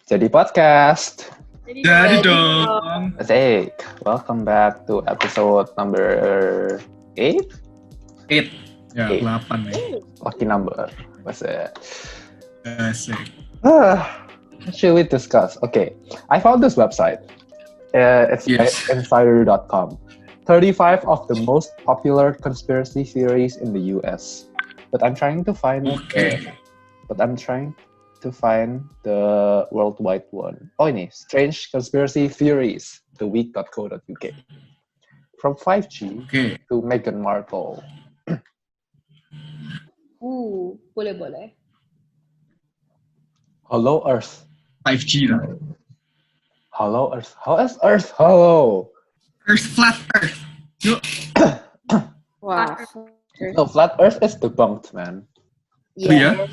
Jadi podcast. Jadi dong. Asik. Welcome back to episode number 8. 8. Ya, Eight. 8 nih. Lucky number. What's it? Asik. What should we discuss? Okay. I found this website. It's Yes. insider.com. 35 of the most popular conspiracy theories in the US. But I'm trying to find Okay. the worldwide one. Oh, ini Strange Conspiracy Theories, theweek.co.uk. From 5G Okay. to Meghan Markle. Boleh. Hollow Earth. 5G lah. Hollow Earth. How is Earth hollow? Flat Earth. Yo. Wow. No, flat Earth is debunked, man. Yeah?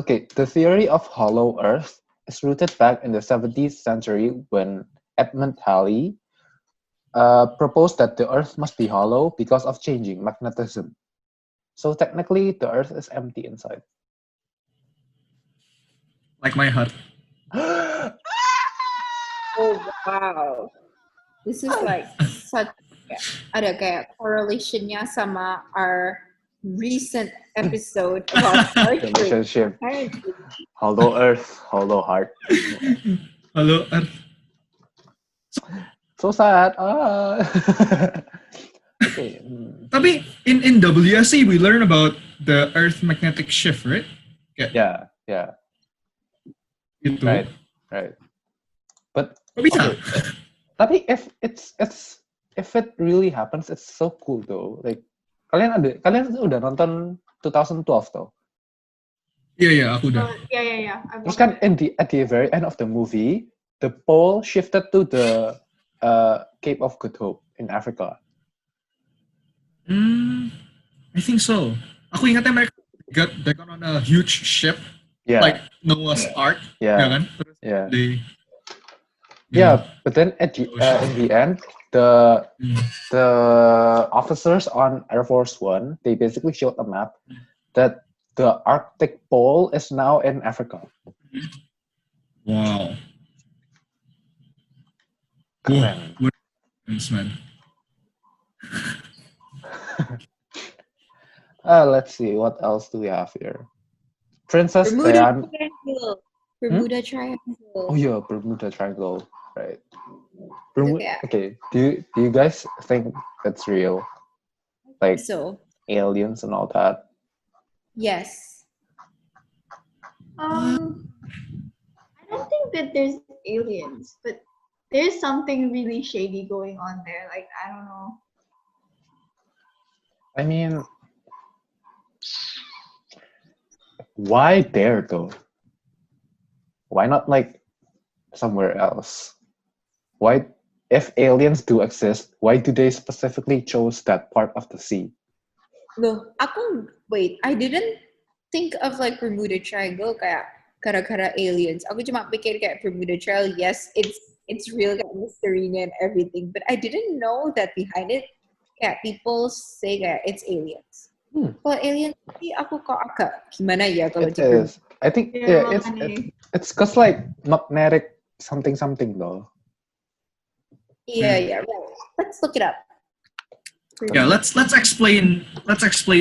Okay, the theory of hollow Earth is rooted back in the 17th century when Edmund Halley proposed that the Earth must be hollow because of changing magnetism. So technically, the Earth is empty inside. Like my heart. Oh wow. This is like such ada kayak correlationnya sama our recent episode about archery. Relationship. Hollow Earth, hollow heart. Hello Earth. So sad. Okay. Tapi in WSC we learn about the Earth magnetic shift, right? Yeah. Gitu. Right. But Kok bisa? okay. Tapi if it really happens, it's so cool though. Like kalian udah nonton 2012 though. Iya, aku udah. Yeah. Terus kan at the very end of the movie, the pole shifted to the Cape of Good Hope in Africa. I think so. Aku ingatnya mereka they got on a huge ship, Yeah. like Noah's Ark, Yeah. ya kan? Terus Yeah. they, But then in the end, the officers on Air Force One, they basically showed a map that the Arctic Pole is now in Africa. Wow. Keren. What man. Let's see, what else do we have here? Princess Diana. Bermuda Triangle. Oh yeah, Bermuda Triangle, right? Yeah. Okay, do you guys think that's real? Like So aliens and all that? yes. I don't think that there's aliens, but there's something really shady going on there. Like, I don't know. I mean, why there though? Why not like somewhere else? Why, if aliens do exist, why do they specifically chose that part of the sea? Loh, wait, I didn't think of like Bermuda Triangle kayak gara-gara aliens. Aku cuma pikir kayak Bermuda Triangle, yes, it's real kayak mystery and everything, but I didn't know that behind it kayak people say kayak it's aliens. Kalau aliens sih aku kok agak gimana ya kalau It is. I think Yeah, it's cause like magnetic something though. Yeah, right. Let's look it up. Yeah, let's explain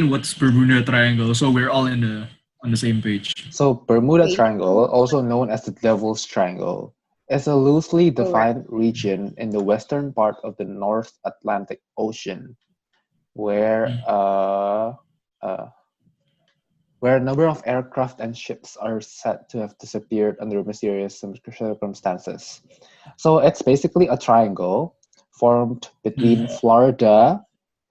what's Bermuda Triangle so we're all on the same page. So Bermuda Okay. Triangle, also known as the Devil's Triangle, is a loosely defined region in the western part of the North Atlantic Ocean, where a number of aircraft and ships are said to have disappeared under mysterious circumstances. So it's basically a triangle formed between Florida,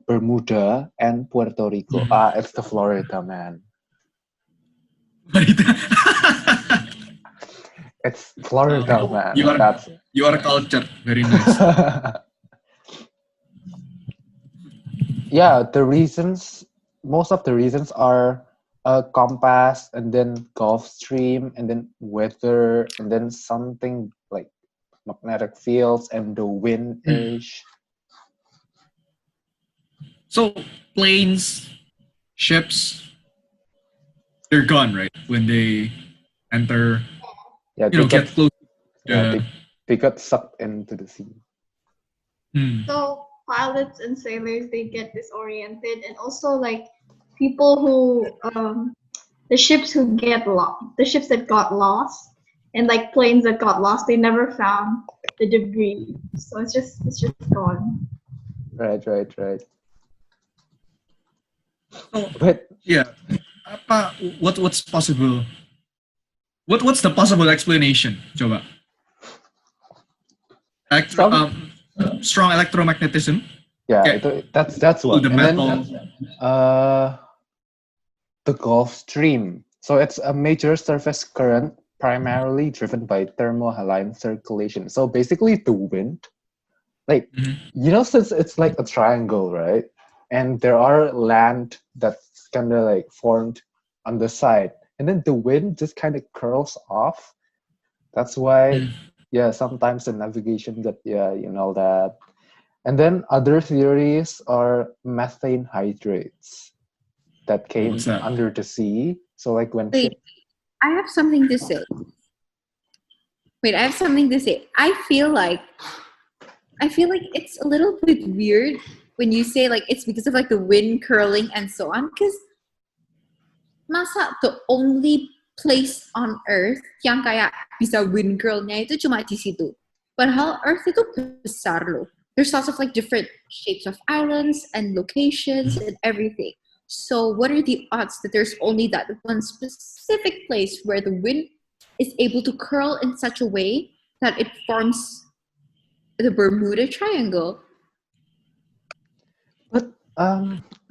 Bermuda, and Puerto Rico. It's the Florida, man. It's Florida, man. You are cultured. Very nice. Yeah, most of the reasons are a compass, and then Gulf Stream, and then weather, and then something like magnetic fields and the wind-ish. So planes, ships, they're gone, right? When they enter Yeah, you know, get close. yeah, they got sucked into the sea. So pilots and sailors, they get disoriented, and also like people who the ships who get lost, the ships that got lost, and like planes that got lost, they never found the debris. So it's just gone. Right. So But yeah, what's possible? What's the possible explanation? Coba. some, Strong electromagnetism. yeah, Okay. that's Oh, one. the And then metal. the Gulf Stream. So it's a major surface current primarily driven by thermohaline circulation. So basically the wind, like, since it's like a triangle, right? And there are land that's kind of like formed on the side. And then the wind just kind of curls off. That's why, yeah, sometimes the navigation that, yeah, that. And then other theories are methane hydrates that What's came that? under the sea. So like when Wait, I have something to say. I feel like it's a little bit weird when you say like it's because of like the wind curling and so on. Because masa the only place on Earth yang kayak bisa wind curlnya itu cuma di situ. Padahal Earth itu besar loh. There's lots of like different shapes of islands and locations and everything. So what are the odds that there's only that one specific place where the wind is able to curl in such a way that it forms the Bermuda Triangle? But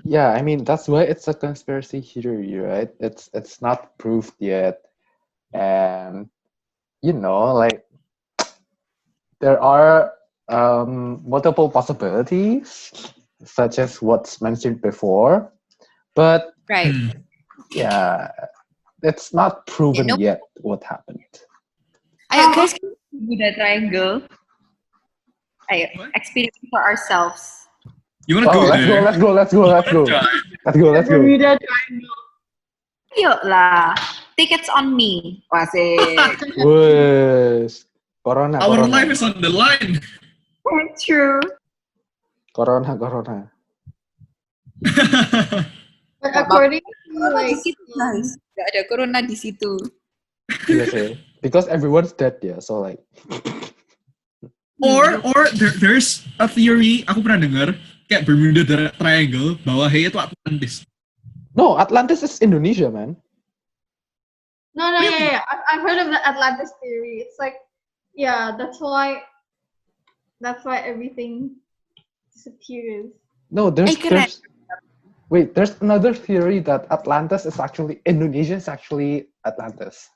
yeah, I mean that's why it's a conspiracy theory, right? It's not proved yet, and like there are multiple possibilities, such as what's mentioned before, but Right. yeah, it's not proven no. yet what happened. Ayo guys, Bermuda Triangle. Ayo, What? experience for ourselves. You wanna Oh, go let's there? go. Bermuda Triangle. Yuk lah, tickets on me. Wasik. Wes, corona. Our life is on the line. True. Corona. But according to Corona like di situ guys. Gak ada corona di situ. Iya sih, because everyone's dead ya, so like. or there's a theory aku pernah dengar kayak Bermuda Triangle bawahnya itu Atlantis. No, Atlantis is Indonesia, man. no, yeah. I've heard of the Atlantis theory. It's like, yeah, that's why everything disappears. No, there's another theory that Atlantis is actually Indonesia is actually Atlantis.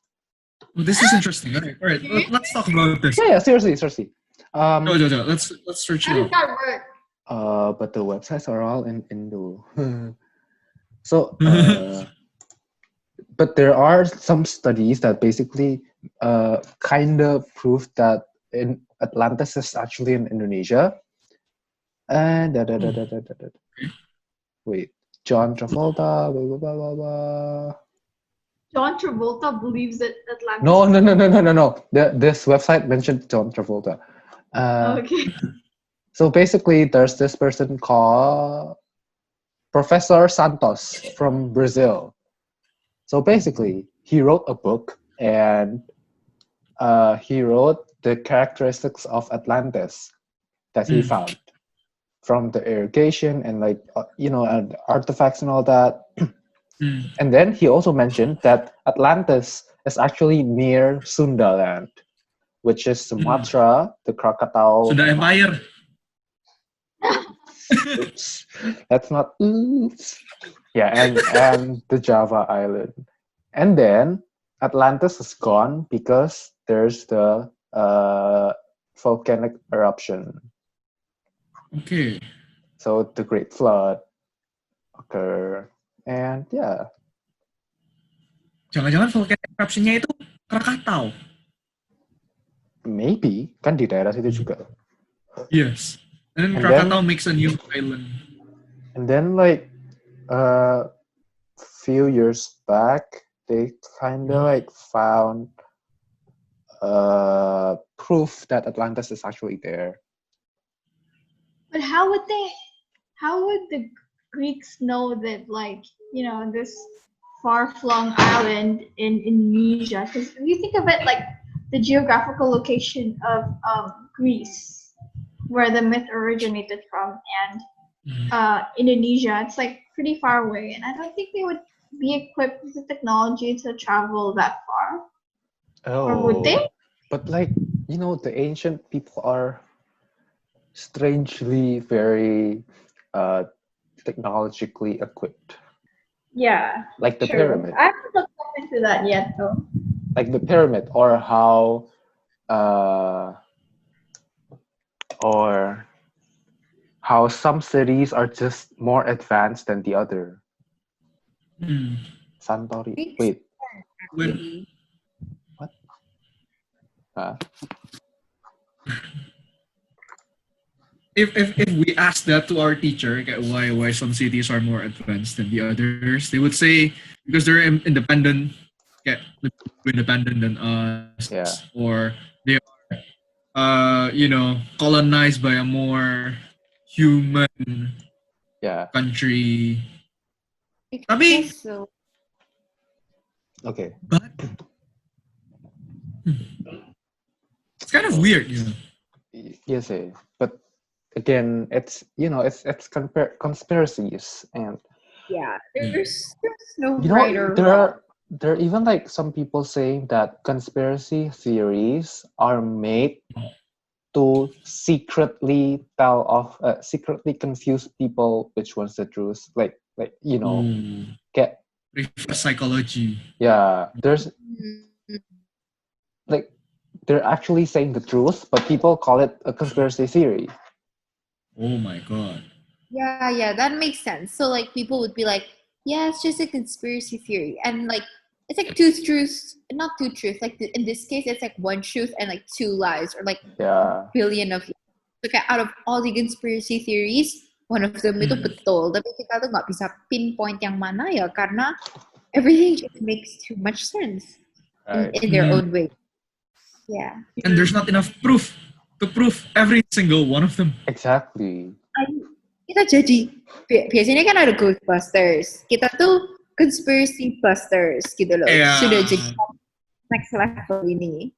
Well, this is interesting. All right. Let's talk about this. Yeah, seriously. Go. Let's search How it does out. that work? But the websites are all in Indo. So, but there are some studies that basically kind of prove that in Atlantis is actually in Indonesia. And wait, John Travolta, blah, blah, blah, blah, blah. John Travolta believes that Atlantis. No. This website mentioned John Travolta. Okay. So basically, there's this person called Professor Santos from Brazil. So basically, he wrote a book and he wrote the characteristics of Atlantis that he found from the irrigation and like and artifacts and all that. And then he also mentioned that Atlantis is actually near Sunda land, which is Sumatra, the Krakatau. Sunda Empire. Oops. That's not oops. Yeah, and the Java island. And then Atlantis is gone because there's the volcanic eruption. Okay. So the Great Flood occurred. And yeah. Jangan-jangan volcanic eruption-nya itu Krakatau. Maybe. Kan di daerah situ juga. Yes. And then Krakatau makes a new island. And then like few years back, they kind of like found proof that Atlantis is actually there. But how would the Greeks know that, like, this far-flung island in Indonesia? Because if you think of it like the geographical location of Greece, where the myth originated from, and Indonesia, it's like pretty far away, and I don't think they would be equipped with the technology to travel that far. Or would they? But like, the ancient people are strangely very technologically equipped. Yeah. Like the True. pyramid. I haven't looked up into that yet, though. Like the pyramid, or how some cities are just more advanced than the other. Santori. Makes Wait. Really? What? Huh? If we ask that to our teacher, okay, why some cities are more advanced than the others, they would say because they're independent, okay, independent than us, Yeah. or they are, colonized by a more human country. I guess so. Okay. But it's kind of weird, Yes, but again, it's conspiracies, and there's no you know right or there wrong. are even like some people saying that conspiracy theories are made to secretly secretly confuse people which one's the truth, get reverse psychology. There's like they're actually saying the truth, but people call it a conspiracy theory. Oh my god. Yeah, that makes sense. So like people would be like, yeah, it's just a conspiracy theory, and like it's like two truths, not two truths. Like in this case, it's like one truth and like two lies, or like a billion of. Okay, out of all the conspiracy theories, one of them itu betul, tapi kita tuh nggak bisa pinpoint yang mana ya, karena everything just makes too much sense in their own way. Yeah. And there's not enough proof to prove every single one of them. Exactly. Kita jadi biasanya kan ada Ghostbusters. Kita tuh conspiracy busters gitu loh. Sudah jadi next level ini.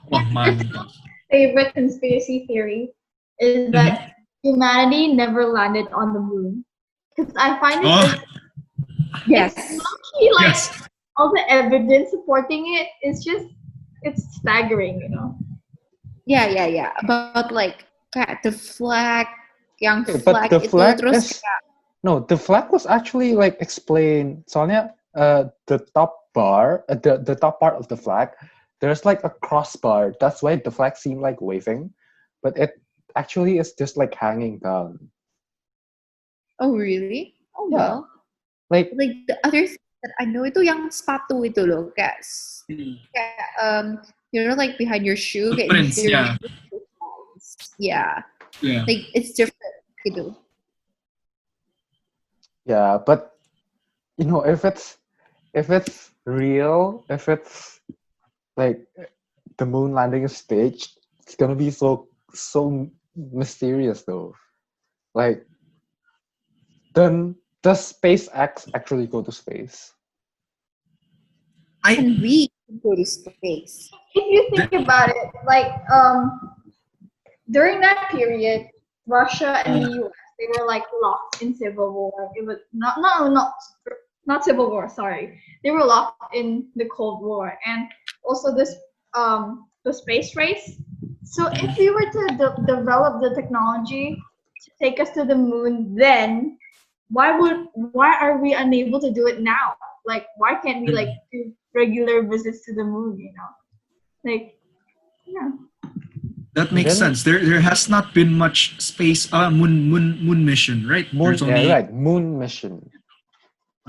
Wah, mantap. Favorite conspiracy theory is that humanity never landed on the moon. Because I find it yes. All the evidence supporting it is it's staggering, Yeah. About like the flag, but the flag is the flag was actually like explained. Sonia, the top bar, the top part of the flag, there's like a crossbar. That's why the flag seemed like waving, but it actually is just like hanging down. Oh really? Oh yeah. Well. Like the other thing that I know itu yang sepatu itu loh, guys. Like behind your shoe. Prints, yeah. Yeah. Like it's different gitu. Yeah, but if it's real, if it's like the moon landing is staged, it's gonna be so mysterious though. Like, then does SpaceX actually go to space? And we go to space. If you think about it, like during that period, Russia and the US, they were like locked in civil war. It was not civil war. Sorry, they were locked in the Cold War, and also this the space race. So if we were to develop the technology to take us to the moon, then why are we unable to do it now? Like, why can't we like do regular visits to the moon? Like, yeah. That makes sense. There has not been much space moon mission, right? Moon mission.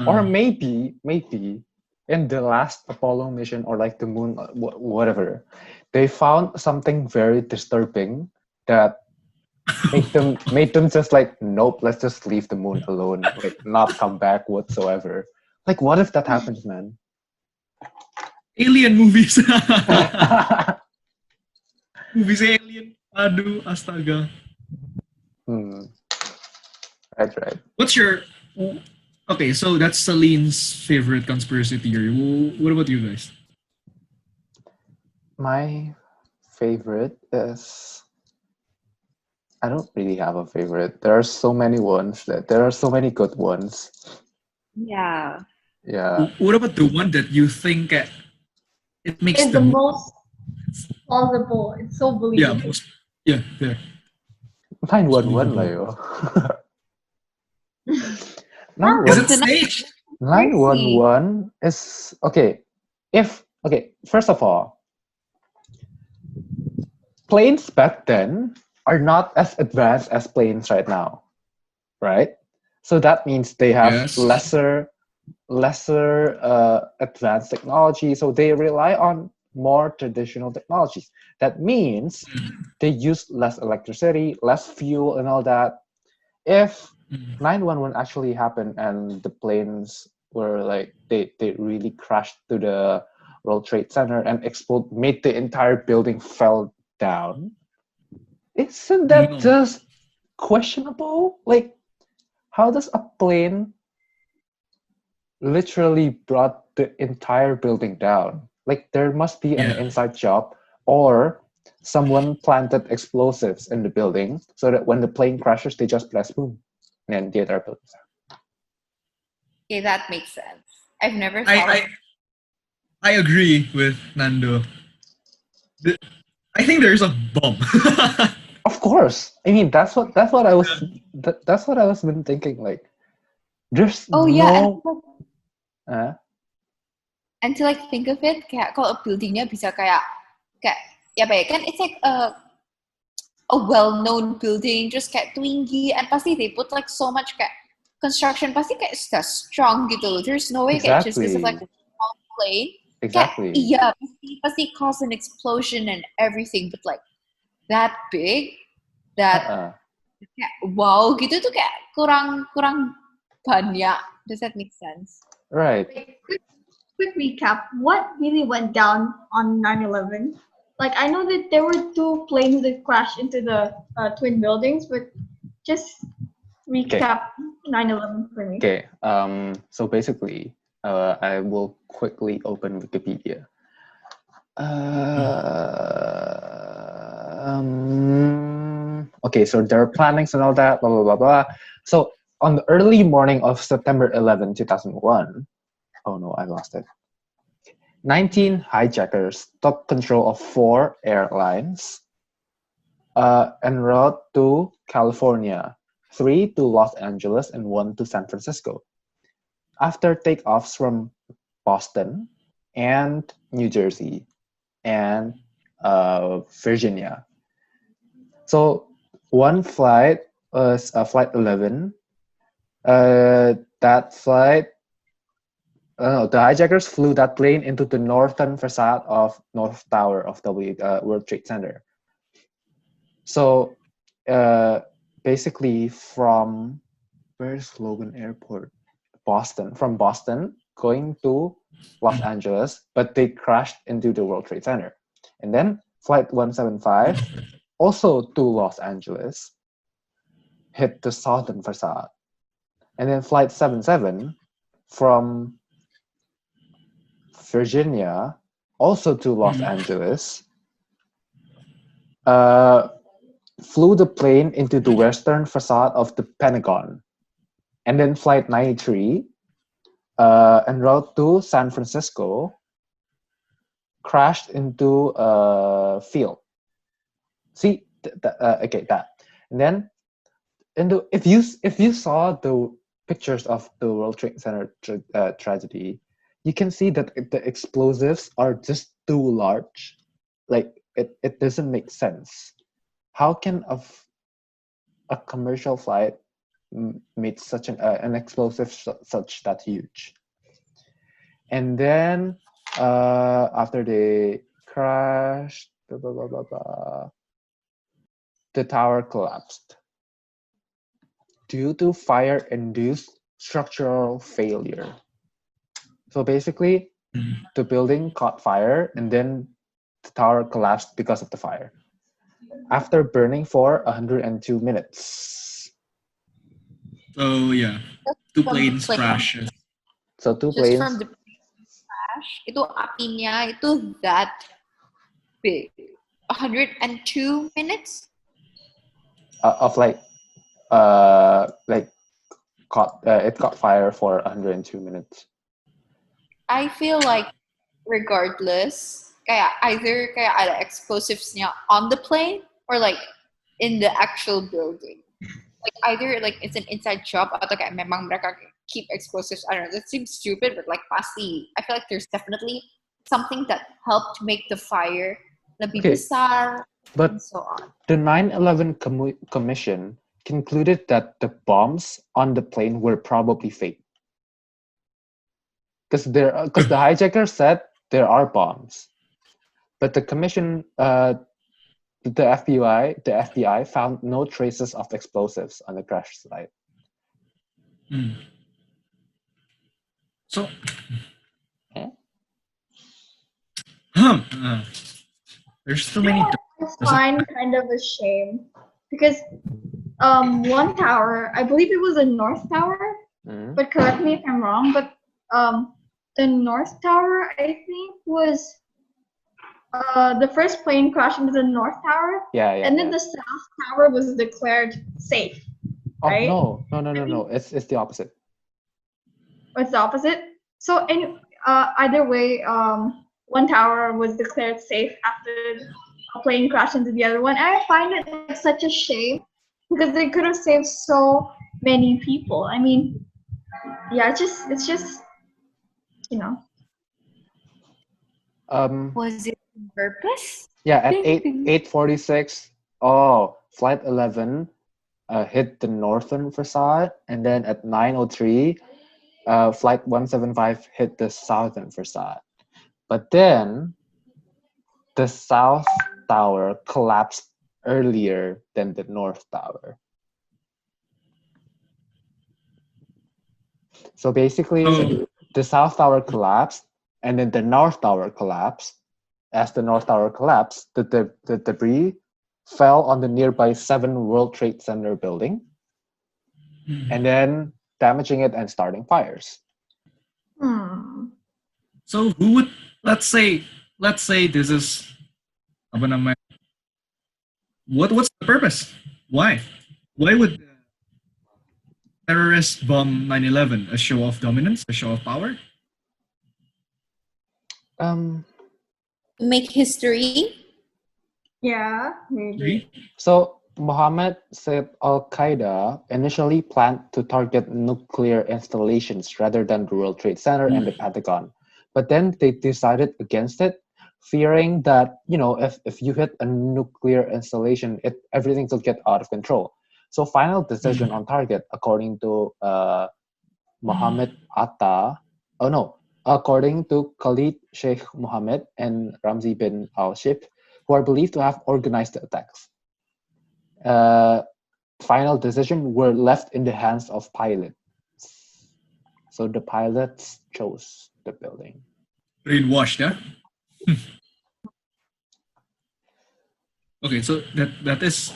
Or maybe in the last Apollo mission, or like the moon, whatever, they found something very disturbing that made them just like, nope, let's just leave the moon alone, like not come back whatsoever. Like, what if that happens, man? Alien movies. Movies alien. Aduh, astaga. Right. What's your okay? So that's Celine's favorite conspiracy theory. What about you guys? My favorite is, I don't really have a favorite. There are so many ones that there are so many good ones. Yeah. Yeah. What about the one that you think it makes It's the the most plausible. It's so yeah believable. most yeah there 911 believable? lah yo. How Is it come 911 the staged? 911 is okay. First of all, planes back then are not as advanced as planes right now, right? So that means they have Yes. lesser advanced technology. So they rely on more traditional technologies. That means they use less electricity, less fuel, and all that. If Mm. 911 actually happened and the planes were like they really crashed to the World Trade Center and explode, made the entire building fell down, isn't You that know. just questionable? Like, how does a plane literally brought the entire building down? Like, there must be an Yeah. inside job, or someone planted explosives in the building so that when the plane crashes, they just press boom, and the entire building. Okay, that makes sense. I've never I thought of I I agree with Nando. The- I think there is a bomb. Of course, I mean that's what I was that's what I was been thinking. Like, there's oh yeah, no. Uh, and to like think of it, kayak kalau buildingnya bisa kayak ya apa ya kan it's like a well-known building, just kayak tinggi, and pasti they put like so much kayak construction, pasti kayak sudah strong gitu. There's no way kayak just because of like exactly, a small plane, kayak exactly. iya pasti cause an explosion and everything, but like that big, that Uh-uh. kayak wow gitu tuh kayak kurang kurang banyak. Does that make sense? Right. Like, quick recap. What really went down on 9/11? Like, I know that there were two planes that crashed into the twin buildings, but just Okay. recap 9/11 for me. Okay. So basically, I will quickly open Wikipedia. Okay, so there are plannings and all that, blah, blah, blah, blah. So on the early morning of September 11, 2001, oh no, I lost it. 19 hijackers took control of 4 airlines en route to California, 3 to Los Angeles, and 1 to San Francisco. After takeoffs from Boston and New Jersey and Virginia. So one flight was flight 11. That flight, the hijackers flew that plane into the northern facade of North Tower of the World Trade Center. So basically from, where's Logan Airport? Boston. From Boston going to Los Angeles, but they crashed into the World Trade Center. And then flight 175, also to Los Angeles, hit the southern facade. And then flight 77 from Virginia, also to Los Angeles, flew the plane into the western facade of the Pentagon. And then flight 93, en route to San Francisco, crashed into a field. See, okay, that. And then, if you saw the pictures of the World Trade Center tragedy, you can see that the explosives are just too large. Like, it doesn't make sense. How can a commercial flight made such an explosive such that huge? And then after they crashed, blah, blah, blah, blah, blah, the tower collapsed due to fire-induced structural failure. So basically, the building caught fire, and then the tower collapsed because of the fire. After burning for 102 minutes. So yeah, two From the planes plane. crashes. So two Just planes. from the crash, itu apinya itu that big. 102 minutes? Of it caught fire for 102 minutes. I feel like regardless, kaya either kaya ada explosives niya on the plane or like in the actual building. Like either like it's an inside job atau kayak memang mereka keep explosives. I don't know. That seems stupid, but like pasti. I feel like there's definitely something that helped make the fire lebih Okay, besar but and so on. the 9/11 Commission concluded that the bombs on the plane were probably fake. Because the hijacker said there are bombs, but the commission, the FBI found no traces of explosives on the crash site. So, Eh? There's too many. I find kind of a shame because one tower, I believe it was a North Tower, but correct me if I'm wrong, but the North Tower I think was the first plane crashed into the North Tower, and then the South Tower was declared safe. Oh right? no! It's the opposite. It's the opposite. So either way, one tower was declared safe after a plane crashed into the other one. And I find it like such a shame because they could have saved so many people. I mean, yeah, it's just you know. Was it on purpose? Yeah, at 8:46. Oh, Flight 11 hit the northern facade, and then at 9:03, Flight 175 hit the southern facade. But then the South Tower collapsed earlier than the North Tower. So basically, the South Tower collapsed, and then the North Tower collapsed. As the North Tower collapsed, the debris fell on the nearby 7 World Trade Center building, and then damaging it and starting fires. So who would let's say this is what's the purpose? Why would terrorists bomb 9/11? A show of dominance, a show of power? Make history. Yeah, maybe. So Mohammed said Al-Qaeda initially planned to target nuclear installations rather than the World Trade Center and the Pentagon. But then they decided against it, fearing that, if you hit a nuclear installation, everything will get out of control. So final decision on target, according to Mohammed Atta, according to Khalid Sheikh Mohammed and Ramzi bin Al-Shib, who are believed to have organized the attacks. Final decision were left in the hands of pilots. So the pilots chose the building. Brainwashed, yeah? Okay, so that is...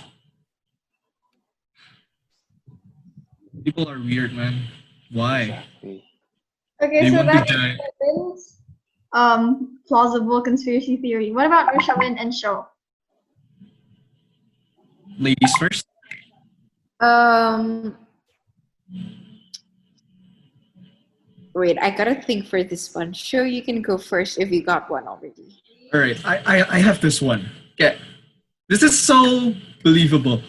People are weird, man. Why? Exactly. Okay, so that's plausible conspiracy theory. What about Rishalin and Show? Ladies first. Wait, I gotta think for this one. Sure, you can go first if you got one already. All right, I have this one. Okay, this is so believable.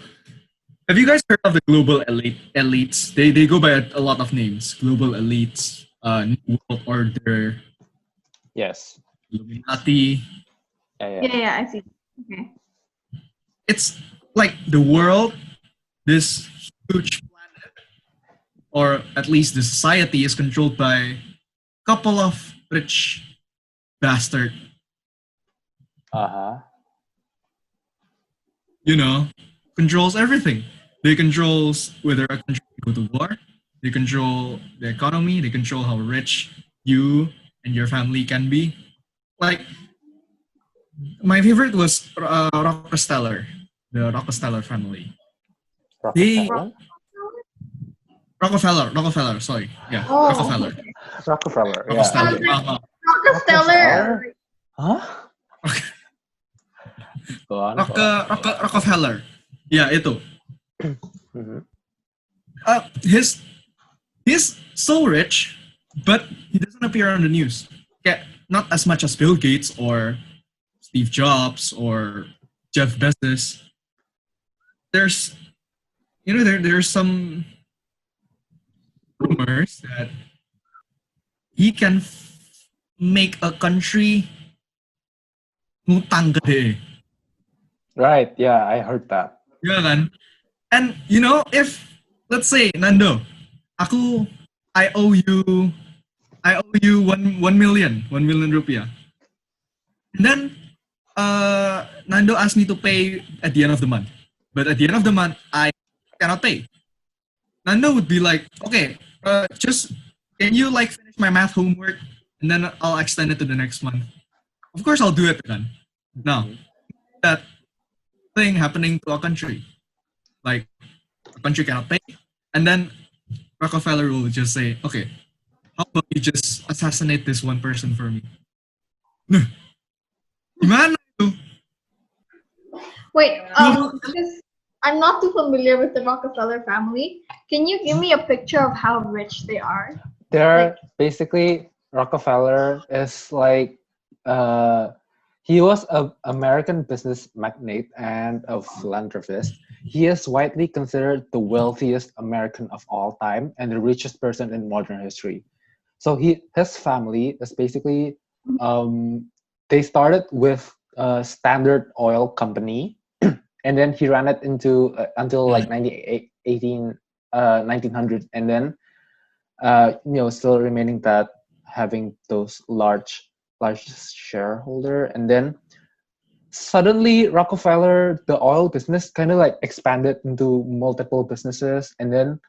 Have you guys heard of the global elites? They go by a lot of names. Global elites, New World Order. Yes. Illuminati. Yeah, I see. Okay. It's like the world, this huge planet, or at least the society, is controlled by a couple of rich bastards. Controls everything. They control whether a country can go to war. They control the economy. They control how rich you and your family can be. Like my favorite was Rockefeller, the Rockefeller family. They Rockefeller. Rockefeller. Sorry, yeah, Oh, Rockefeller. Rockefeller. Yeah. Rockefeller. Okay. Rockefeller. Huh? Go on. Rockefeller. Yeah, itu. Mhm. His he's so rich, but he doesn't appear on the news. Yeah, not as much as Bill Gates or Steve Jobs or Jeff Bezos. There's there's some rumors that he can make a country ngutang gede. Right. Yeah, I heard that. Yeah, kan? And if let's say Nando, aku I owe you I owe you 1 million rupiah. And then Nando asked me to pay at the end of the month. But at the end of the month, I cannot pay. Nando would be like, okay, just can you like finish my math homework and then I'll extend it to the next month. Of course, I'll do it then. Now, that thing happening to a country, like a country cannot pay, and then Rockefeller will just say, okay, how about you just assassinate this one person for me? Gimana itu? Wait, because I'm not too familiar with the Rockefeller family. Can you give me a picture of how rich they are? They're basically Rockefeller is like he was an American business magnate and a philanthropist. He is widely considered the wealthiest American of all time and the richest person in modern history. So his family is basically they started with a Standard Oil company, and then he ran it into until like 1900, and then still remaining that having those large shareholder, and then suddenly Rockefeller, the oil business, kind of like expanded into multiple businesses, and then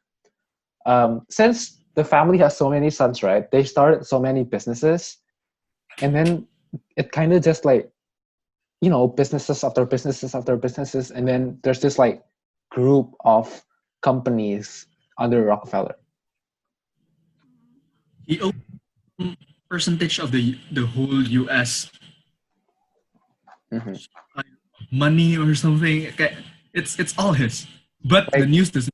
since the family has so many sons, right? They started so many businesses, and then it kind of just like businesses after businesses after businesses, and then there's this like group of companies under Rockefeller. He owns percentage of the whole U.S. Mm-hmm. money or something. Okay, it's all his. But the Like, news doesn't.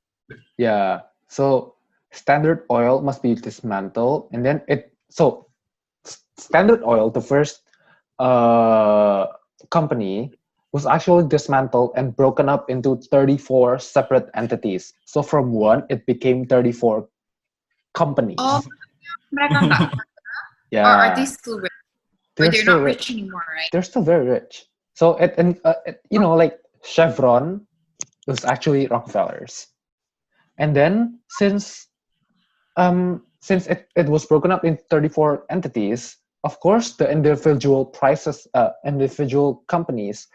yeah. So Standard Oil must be dismantled, and then Standard Oil, the first company, was actually dismantled and broken up into 34 separate entities. So from one, it became 34 companies. Oh, mereka nggak. Yeah. Or are they still rich? Or they're still not rich anymore, right? They're still very rich. So like Chevron was actually Rockefeller's, and then since it was broken up in 34 entities, of course the individual individual companies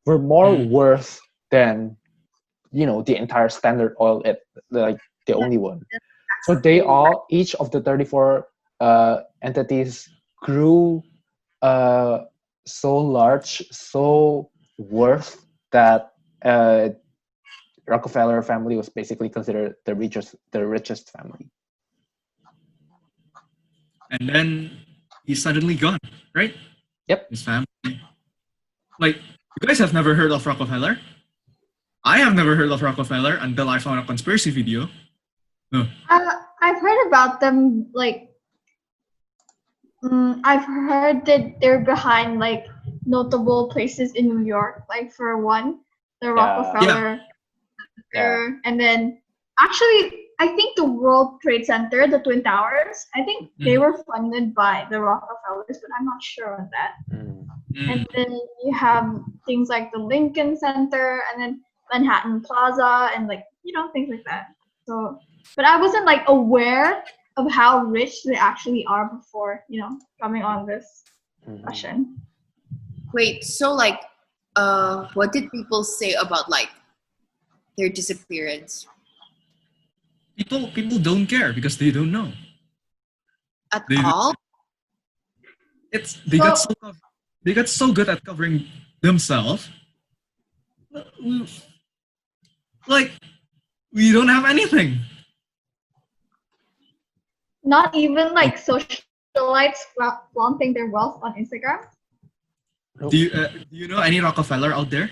were more worth than the entire Standard Oil, like the only one. So each of the 34 entities grew so large, so worth that Rockefeller family was basically considered the richest family. And then he's suddenly gone, right? Yep. His family. Like, you guys have never heard of Rockefeller? I have never heard of Rockefeller until I found a conspiracy video. No. I've heard about them, like, I've heard that they're behind, like, notable places in New York. Like, for one, the Rockefeller Center, and then, actually, I think the World Trade Center, the Twin Towers, I think they were funded by the Rockefellers, but I'm not sure on that. And then you have things like the Lincoln Center, and then Manhattan Plaza, and like things like that. So, but I wasn't like aware of how rich they actually are before coming on this discussion. Wait, so like, what did people say about like their disappearance? People don't care because they don't know. At all? they got so good at covering themselves. Like we don't have anything. Not even like socialites flaunting their wealth on Instagram. Do you know any Rockefeller out there?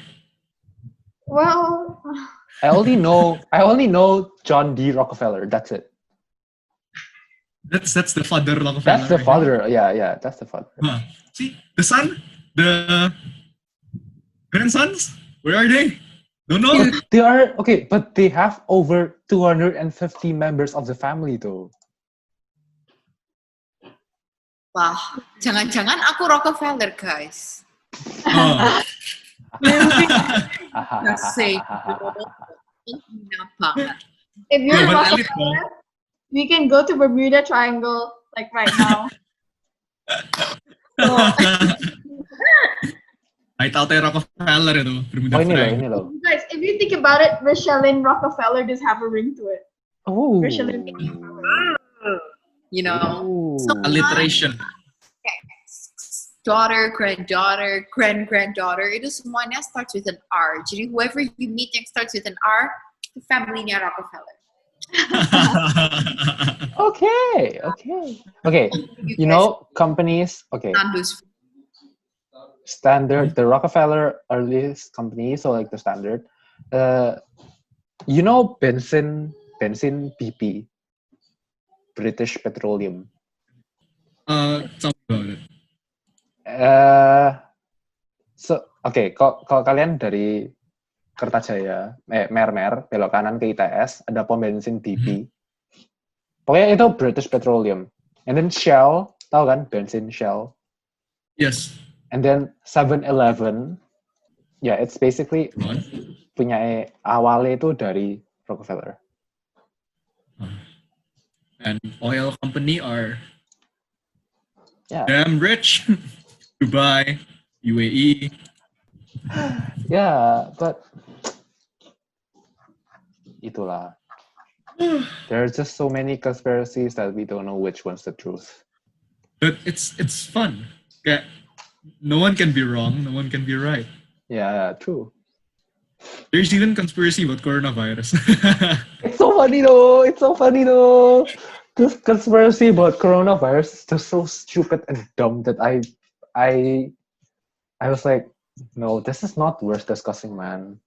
Well, I only know John D. Rockefeller. That's it. That's the father Rockefeller. That's the I think. father. Yeah, that's the father. See the son, the grandsons. Where are they? Don't know. They are okay, but they have over 250 members of the family, though. Wah, jangan-jangan aku Rockefeller, guys. Oh. Just say, hina banget. if you're Yeah, but Rockefeller, we can go to Bermuda Triangle like right now. I tahu Rockefeller itu Bermuda Oh, ini Triangle. loh. Guys, if you think about it, Rochelle Rockefeller does have a ring to it. Oh. Rochelle You know, Ooh. Alliteration. daughter, granddaughter, granddaughter, itu semuanya starts with an R. Jadi whoever you meet yang starts with an R, the family-nya Rockefeller. Okay. You know, companies. Okay. Nando's. Standard. The Rockefeller earliest company, so like the Standard. You know, Benson BP, British Petroleum. Tell me about it. Kalau kalian dari Kertajaya, Mermer, belok kanan ke ITS, ada pom bensin BP. Pokoknya itu British Petroleum. And then Shell, tahu kan bensin Shell? Yes. And then 7-Eleven, it's basically What? punya awalnya itu dari Rockefeller. And oil company are Yeah. damn rich. Dubai, UAE. Yeah, but itulah. There are just so many conspiracies that we don't know which one's the truth. But it's fun. Yeah. No one can be wrong. No one can be right. Yeah, true. There's even conspiracy about coronavirus. It's so funny though. This conspiracy about coronavirus is just so stupid and dumb that I was like, no, this is not worth discussing, man.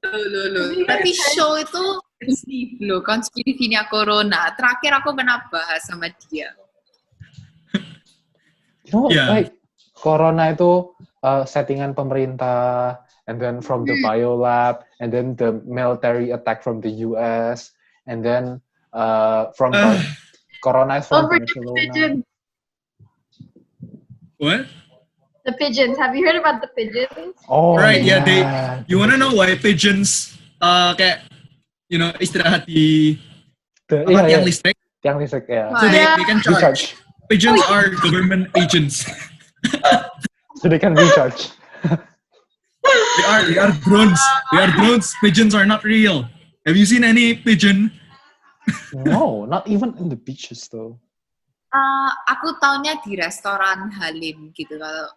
Loh. Tapi show itu Steve loh, konspirasinya corona. Terakhir aku pernah bahas sama dia. You know, Yeah. like corona itu settingan pemerintah, and then from the biolab, and then the military attack from the US, and then from corona is from Barcelona. What? The pigeons. Have you heard about the pigeons? Oh, Right, yeah. yeah. You wanna know why pigeons kayak istirahat di tiang listrik? Tiang listrik, yeah. So they can charge. Recharge. Pigeons are government agents. So they can recharge. They are drones. They are drones. Pigeons are not real. Have you seen any pigeon? No, not even in the beaches though. Aku taunya di restoran Halim gitu kalau.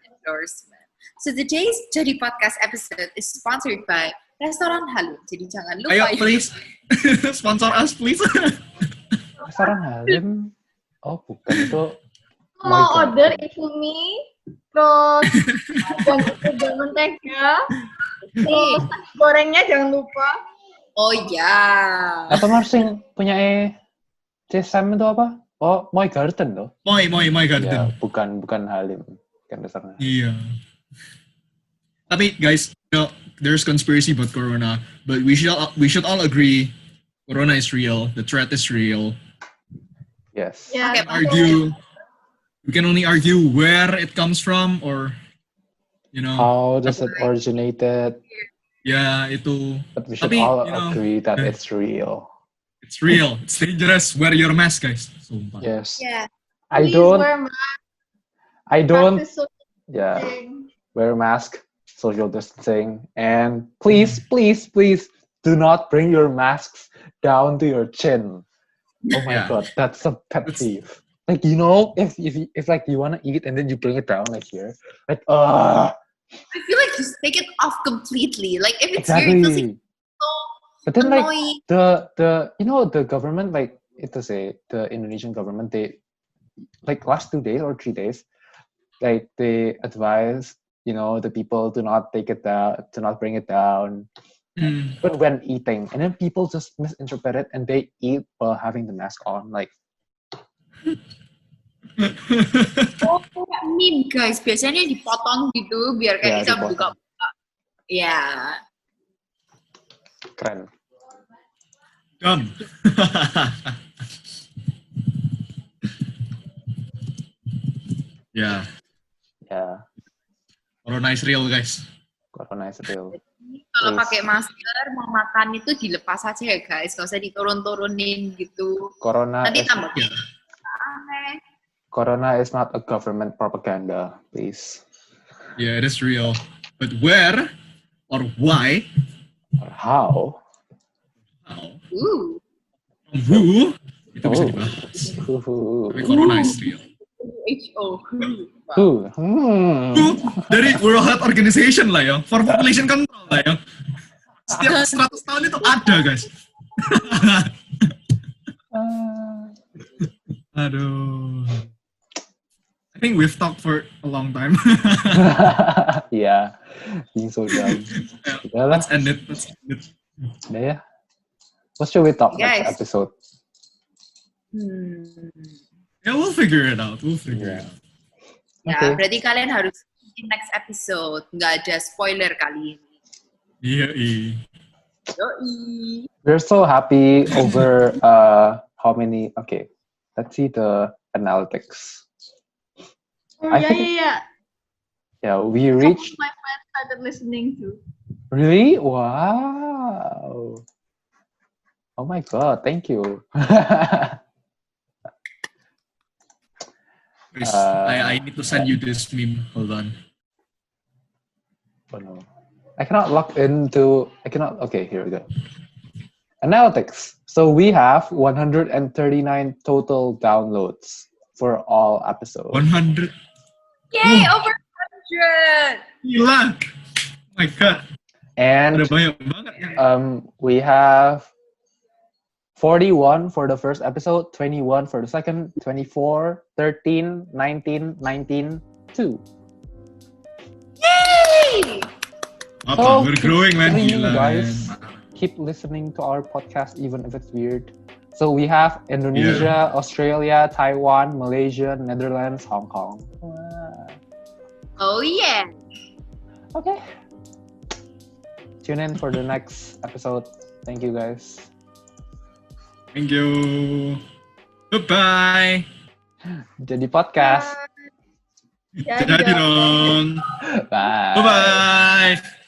Endorsement. So today's Jadi Podcast episode is sponsored by Restoran Halim. Jadi jangan lupa. Ayo, please. Sponsor us, please. Restoran Halim? Oh, bukan itu. Mau order Indomie, terus jangan mentega, terus gorengnya jangan lupa. Oh ya. Atau Marsing punya Sam itu apa? Oh, My Garden tuh. My garden. Ya, bukan Halim. Bukan restoran. Iya. Tapi guys, there's conspiracy about corona, but we should all agree corona is real, the threat is real. Yes. Yeah. We can only argue where it comes from or How does it originated? Yeah, itu. But we should Tapi, all agree that it's real. It's real. It's dangerous. Wear your mask, guys. Sumpah. Yes. Yeah. I Please don't wear mask, practice social distancing. wear a mask, social distancing, and please do not bring your masks down to your chin. Oh my Yeah. god, that's a pet That's- peeve. Like if like you wanna eat and then you bring it down like here, like I feel like just take it off completely. Like if it's here, it feels like exactly. But then like annoying. the government, like it to say the Indonesian government, they like last 2 days or 3 days, like they advise the people to not take it down, to not bring it down, but when eating, and then people just misinterpret it and they eat while having the mask on. Like Oh, kayak meme guys. Biasanya dipotong gitu biar ya kayak bisa dipotong. buka. Ya. Keren. Dumb. Yeah. Ya, Corona is real, guys. corona is real. Kalau Please. pakai masker mau makan itu dilepas aja ya guys. Gak usah diturun-turunin gitu. Corona Nanti is tambah Yeah. aneh. Corona is not a government propaganda, please. Yeah, it is real. But where or why? Or how? How? Uh. From who? Itu bisa Oh. dibahas. Who? Tapi corona is real. WHO. Who? Who? Dari World Health Organization lah ya. For population control lah ya. Setiap 100 tahun itu ada, guys. Aduh. I think we've talked for a long time. Yeah, being so dumb. Yeah, let's end it. Yeah. What should we talk Guys. next episode? Yeah, we'll figure it out. Yeah. Ya, Okay. berarti kalian harus di next episode. Nggak ada spoiler kali ini. Iya. Yoi. We're so happy over how many. Okay, let's see the analytics. Oh, I yeah, think- yeah, yeah. Yeah, we Some reached. of my friends started listening too. Really? Wow. Oh my god! Thank you. Guys, I need to send you this meme. Hold on. Oh no. I cannot log into. I cannot. Okay, here we go. Analytics. So we have 139 total downloads for all episodes. 100. Yay, over 100! Gila. Oh my god. And Ada banyak banget yang we have 41 for the first episode, 21 for the second, 24, 13, 19, 19, 2. Yay! apa? So, We're growing, man. keep Gila, guys. man. Keep listening to our podcast even if it's weird. So we have Indonesia, Australia, Taiwan, Malaysia, Netherlands, Hong Kong. Wow. Oh yeah! Okay. Tune in for the next episode. Thank you guys. Thank you. Goodbye. Jadi podcast. Jadi Jadi dong. dong. Bye. Bye-bye.